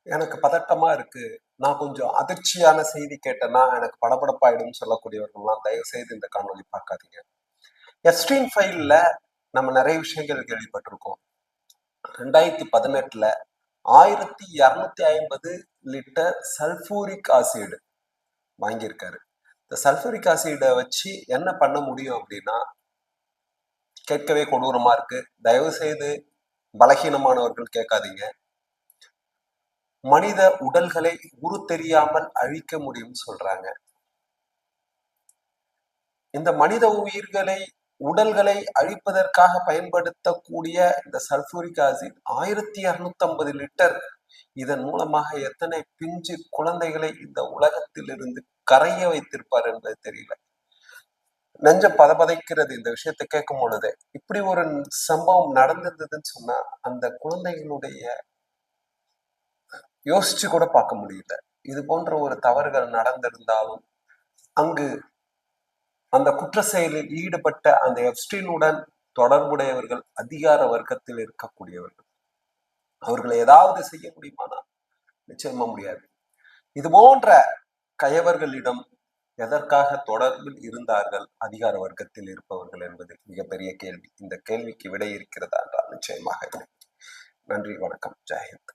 எனக்கு பதட்டமா இருக்கு, நான் கொஞ்சம் அதிர்ச்சியான செய்தி கேட்டேன்னா எனக்கு படபடப்பாயிடும்னு சொல்லக்கூடியவர்கள்லாம் தயவு செய்து இந்த காணொளி பார்க்காதீங்க. எப்ஸ்டீன் ஃபைல்ல நம்ம நிறைய விஷயங்கள் கேள்விப்பட்டிருக்கோம். 2018ல 1250 லிட்டர் சல்பூரிக் ஆசிட் வாங்கியிருக்காரு. இந்த சல்பூரிக் ஆசிடை வச்சு என்ன பண்ண முடியும் அப்படின்னா, கேட்கவே கொடூரமா இருக்கு. தயவு செய்து பலகீனமானவர்கள் கேட்காதீங்க. மனித உடல்களை உரு தெரியாமல் அழிக்க முடியும்னு சொல்றாங்க. இந்த மனித உடல்களை அழிப்பதற்காக பயன்படுத்தக்கூடிய இந்த சல்பூரிக் ஆசிட் 1250 லிட்டர். இதன் மூலமாக எத்தனை பிஞ்சு குழந்தைகளை இந்த உலகத்தில் இருந்து கரைய வைத்திருப்பார் என்பது தெரியல. நெஞ்சம் பதபதைக்கிறது இந்த விஷயத்தை கேட்கும் பொழுது. இப்படி ஒரு சம்பவம் நடந்திருந்ததுன்னு சொன்னா அந்த குழந்தைகளுடைய யோசிச்சு கூட பார்க்க முடியல. இது போன்ற ஒரு தவறுகள் நடந்திருந்தாலும் அங்கு அந்த குற்ற செயலில் ஈடுபட்ட அந்த எப்ஸ்டீனுடன் தொடர்புடையவர்கள் அதிகார வர்க்கத்தில் இருக்கக்கூடியவர்கள். அவர்களை ஏதாவது செய்ய முடியுமானா நிச்சயமா முடியாது. இது போன்ற கயவர்களிடம் எதற்காக தொடர்பில் இருந்தார்கள் அதிகார வர்க்கத்தில் இருப்பவர்கள் என்பது மிகப்பெரிய கேள்வி. இந்த கேள்விக்கு விடை இருக்கிறதா என்றால் நிச்சயமாக இல்லை. நன்றி, வணக்கம், ஜெயஹிந்த்.